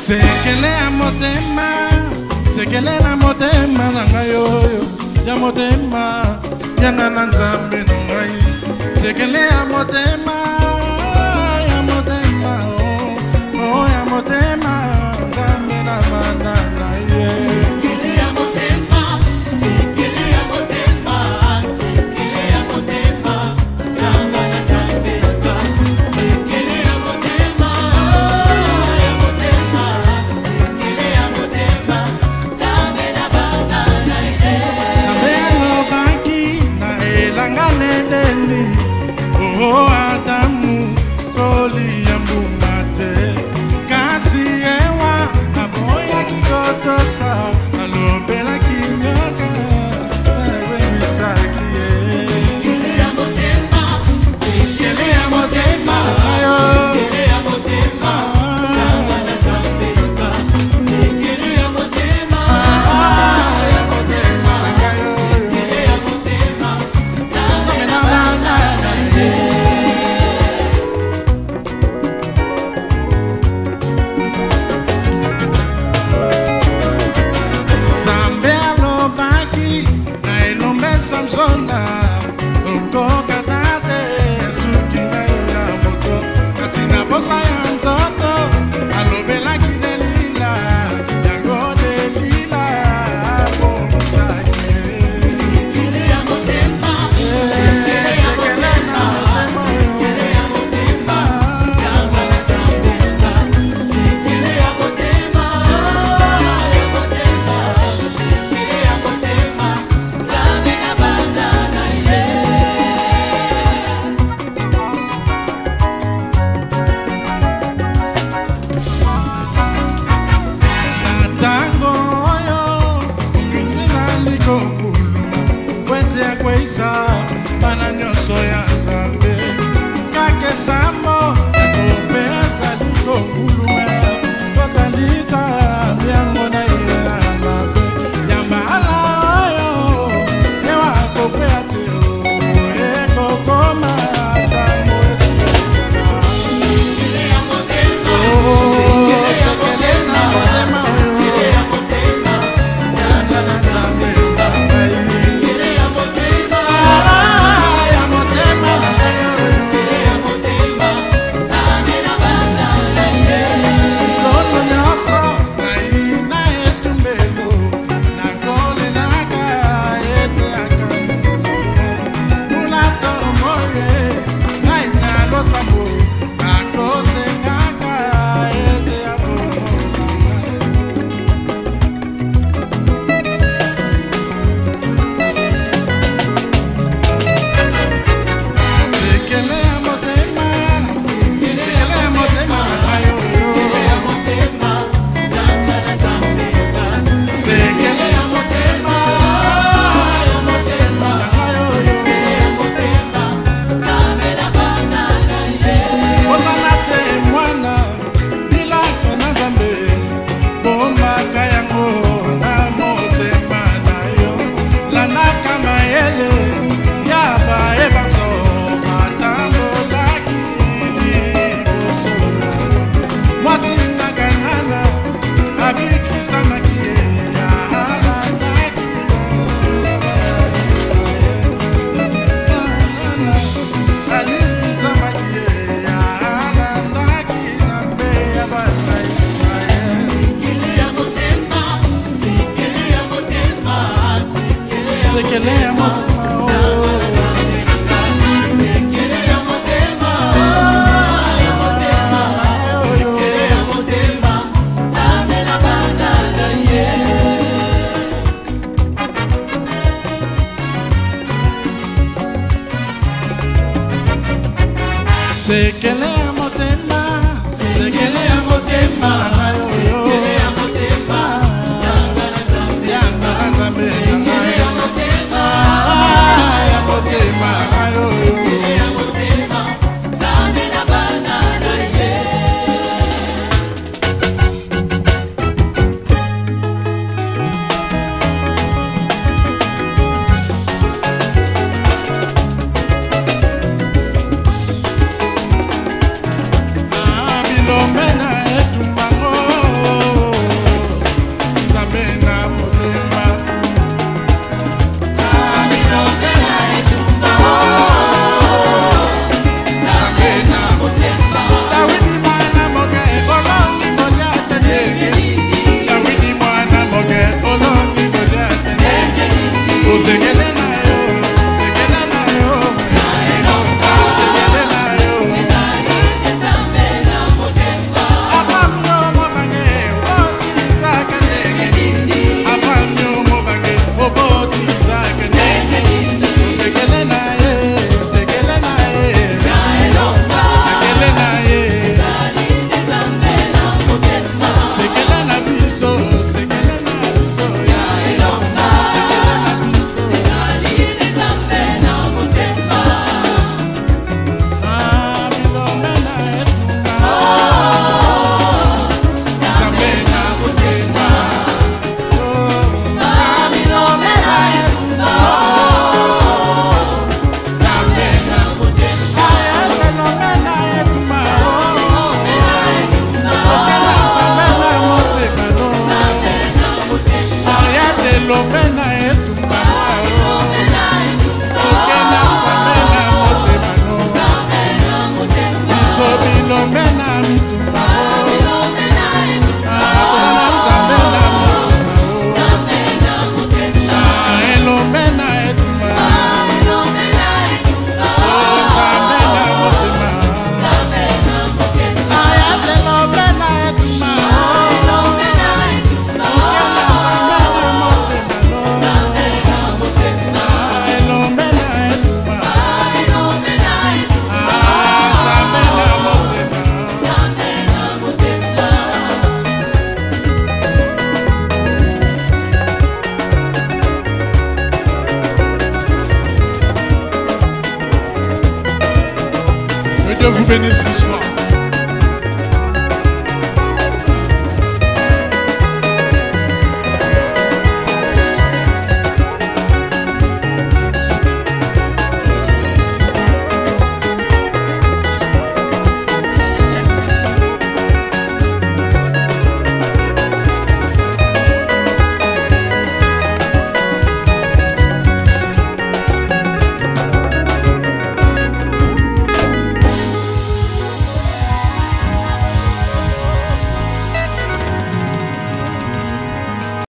sekele na motema na ngayo ya motema yanga na nzambe na ngai sekele ya motema oh ya motema nzambe na bandana ye sekele ya motema yanga na nzambe na ngai sekele ya motema oh Adamu koli ya mbumate kasi ewa aboya kikotosa alobela kinyoka ewe misakie sekele ya motema sekele ya motema sekele ya motema kama na tambeka sekele ya motema ya motema sekele ya motema kama na bandana Samsona ukoka tate suki na ya moto katina bosa ya nzoto alobela kidelila yango delila bomsaki sekele ya motema sekele na motema sekele ya motema yanga na tambeka sekele ya motema sekele ya motema Bana nyoso ya Nzambe kake sambo ekopesa liko kuluma totaliza miango na ila mabe yambala oyo ewa kopea teo ekokoma tango sekele ya motema sekele na motema sekele ya motema yanga na Nzambe Dieu vous bénisse ce soir.